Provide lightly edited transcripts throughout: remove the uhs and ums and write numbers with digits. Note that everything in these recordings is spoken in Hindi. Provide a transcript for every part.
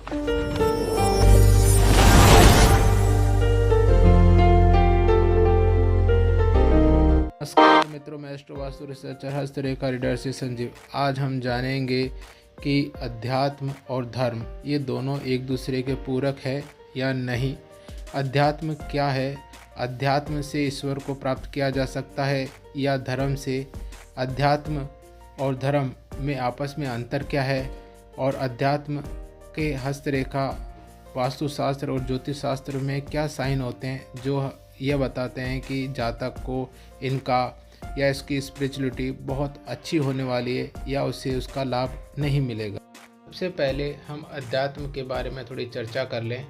नमस्कार मित्रों, मैं एस्ट्रो वास्तु रिसर्चर हस्तरेखा रीडर से संजीव। आज हम जानेंगे कि अध्यात्म और धर्म ये दोनों एक दूसरे के पूरक है या नहीं। अध्यात्म क्या है? अध्यात्म से ईश्वर को प्राप्त किया जा सकता है या धर्म से? अध्यात्म और धर्म में आपस में अंतर क्या है? और अध्यात्म के हस्तरेखा वास्तुशास्त्र और ज्योतिष शास्त्र में क्या साइन होते हैं जो यह बताते हैं कि जातक को इनका या इसकी स्पिरिचुअलिटी बहुत अच्छी होने वाली है या उससे उसका लाभ नहीं मिलेगा। सबसे पहले हम अध्यात्म के बारे में थोड़ी चर्चा कर लें।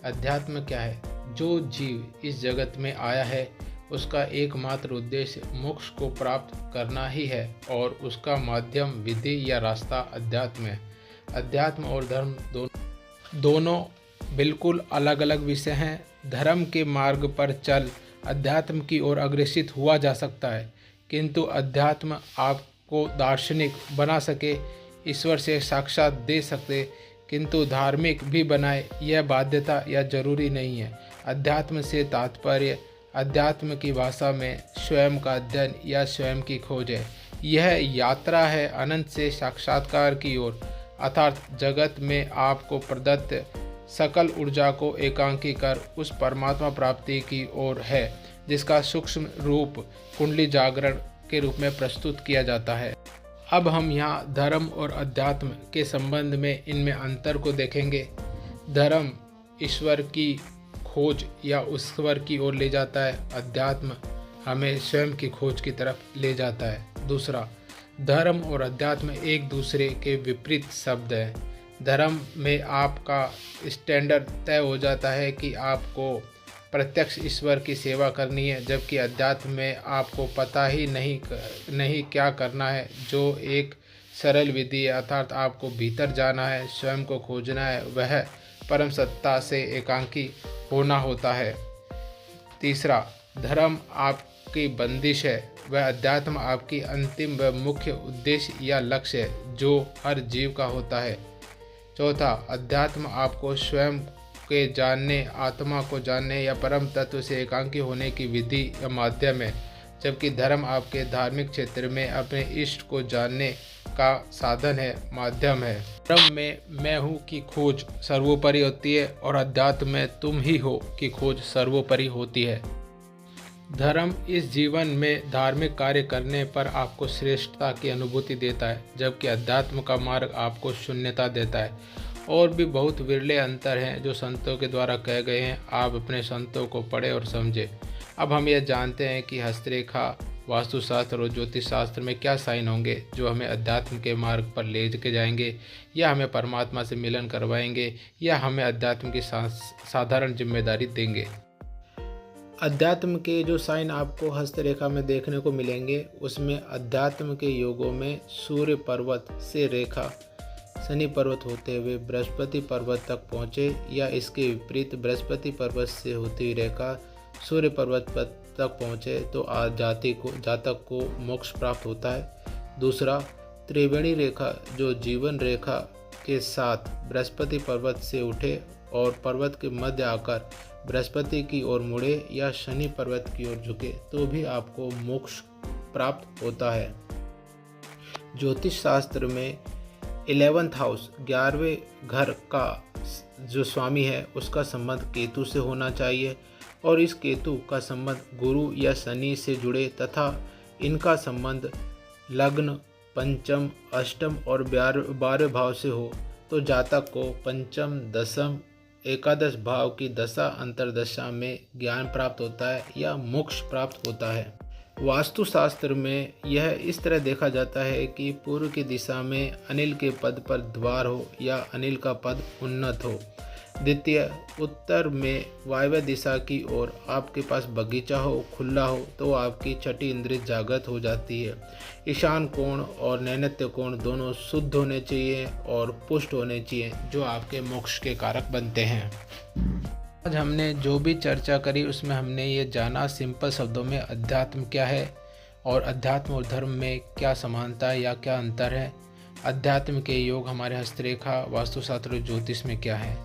अध्यात्म क्या है? जो जीव इस जगत में आया है उसका एकमात्र उद्देश्य मोक्ष को प्राप्त करना ही है और उसका माध्यम, विधि या रास्ता अध्यात्म है। अध्यात्म और धर्म दोनों बिल्कुल अलग अलग विषय हैं। धर्म के मार्ग पर चल अध्यात्म की ओर अग्रसित हुआ जा सकता है, किंतु अध्यात्म आपको दार्शनिक बना सके, ईश्वर से साक्षात दे सके, किंतु धार्मिक भी बनाए यह बाध्यता या जरूरी नहीं है। अध्यात्म से तात्पर्य अध्यात्म की भाषा में स्वयं का अध्ययन या स्वयं की खोज है। यह यात्रा है अनंत से साक्षात्कार की ओर, अर्थात जगत में आपको प्रदत्त सकल ऊर्जा को एकांकी कर उस परमात्मा प्राप्ति की ओर है, जिसका सूक्ष्म रूप कुंडली जागरण के रूप में प्रस्तुत किया जाता है। अब हम यहाँ धर्म और अध्यात्म के संबंध में इनमें अंतर को देखेंगे। धर्म ईश्वर की खोज या ईश्वर की ओर ले जाता है, अध्यात्म हमें स्वयं की खोज की तरफ ले जाता है। दूसरा, धर्म और अध्यात्म एक दूसरे के विपरीत शब्द हैं। धर्म में आपका स्टैंडर्ड तय हो जाता है कि आपको प्रत्यक्ष ईश्वर की सेवा करनी है, जबकि अध्यात्म में आपको पता ही नहीं क्या करना है, जो एक सरल विधि है, अर्थात आपको भीतर जाना है, स्वयं को खोजना है, वह परम सत्ता से एकांकी होना होता है। तीसरा, धर्म आपकी बंदिश है, वह अध्यात्म आपकी अंतिम व मुख्य उद्देश्य या लक्ष्य है, जो हर जीव का होता है। चौथा, अध्यात्म आपको स्वयं के जानने, आत्मा को जानने या परम तत्व से एकांकी होने की विधि या माध्यम है, जबकि धर्म आपके धार्मिक क्षेत्र में अपने इष्ट को जानने का साधन है, माध्यम है। धर्म में मैं हूँ की खोज सर्वोपरि होती है और अध्यात्म में तुम ही हो की खोज सर्वोपरि होती है। धर्म इस जीवन में धार्मिक कार्य करने पर आपको श्रेष्ठता की अनुभूति देता है, जबकि अध्यात्म का मार्ग आपको शून्यता देता है। और भी बहुत विरले अंतर हैं जो संतों के द्वारा कहे गए हैं। आप अपने संतों को पढ़ें और समझें। अब हम यह जानते हैं कि हस्तरेखा वास्तुशास्त्र और ज्योतिष शास्त्र में क्या साइन होंगे जो हमें अध्यात्म के मार्ग पर ले के जाएंगे, या हमें परमात्मा से मिलन करवाएंगे, या हमें अध्यात्म की साधारण जिम्मेदारी देंगे। अध्यात्म के जो साइन आपको हस्तरेखा में देखने को मिलेंगे, उसमें अध्यात्म के योगों में सूर्य पर्वत से रेखा शनि पर्वत होते हुए बृहस्पति पर्वत तक पहुँचे, या इसके विपरीत बृहस्पति पर्वत से होती हुई रेखा सूर्य पर्वत तक पहुँचे तो जातक को मोक्ष प्राप्त होता है। दूसरा, त्रिवेणी रेखा जो जीवन रेखा के साथ बृहस्पति पर्वत से उठे और पर्वत के मध्य आकर बृहस्पति की ओर मुड़े या शनि पर्वत की ओर झुके तो भी आपको मोक्ष प्राप्त होता है। ज्योतिष शास्त्र में 11th हाउस 11वें घर का जो स्वामी है उसका संबंध केतु से होना चाहिए, और इस केतु का संबंध गुरु या शनि से जुड़े तथा इनका संबंध लग्न, पंचम, अष्टम और 12वें भाव से हो तो जातक को पंचम, दशम, एकादश भाव की दशा अंतरदशा में ज्ञान प्राप्त होता है या मोक्ष प्राप्त होता है। वास्तुशास्त्र में यह इस तरह देखा जाता है कि पूर्व की दिशा में अनिल के पद पर द्वार हो या अनिल का पद उन्नत हो। द्वितीय, उत्तर में वायव्य दिशा की ओर आपके पास बगीचा हो, खुला हो तो आपकी छठी इंद्रिय जागृत हो जाती है। ईशान कोण और नैऋत्य कोण दोनों शुद्ध होने चाहिए और पुष्ट होने चाहिए, जो आपके मोक्ष के कारक बनते हैं। आज हमने जो भी चर्चा करी उसमें हमने ये जाना सिंपल शब्दों में अध्यात्म क्या है और अध्यात्म और धर्म में क्या समानता है या क्या अंतर है। अध्यात्म के योग हमारे हस्तरेखा, वास्तुशास्त्र और ज्योतिष में क्या है।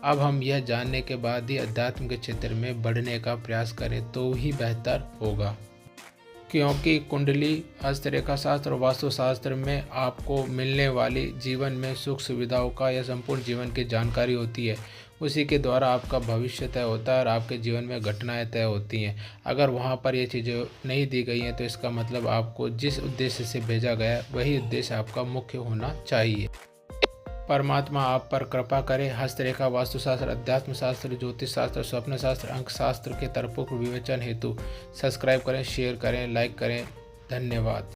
अब हम यह जानने के बाद ही अध्यात्म के क्षेत्र में बढ़ने का प्रयास करें तो ही बेहतर होगा, क्योंकि कुंडली, हस्तरेखा शास्त्र और वास्तुशास्त्र में आपको मिलने वाली जीवन में सुख सुविधाओं का या संपूर्ण जीवन की जानकारी होती है। उसी के द्वारा आपका भविष्य तय होता है और आपके जीवन में घटनाएं तय होती हैं। अगर वहाँ पर ये चीज़ें नहीं दी गई हैं तो इसका मतलब आपको जिस उद्देश्य से भेजा गया है वही उद्देश्य आपका मुख्य होना चाहिए। परमात्मा आप पर कृपा करे। हस्तरेखा, वास्तुशास्त्र, अध्यात्म शास्त्र, ज्योतिष शास्त्र, स्वप्न शास्त्र, अंक शास्त्र के तरफों विवेचन हेतु सब्सक्राइब करें, शेयर करें, लाइक करें। धन्यवाद।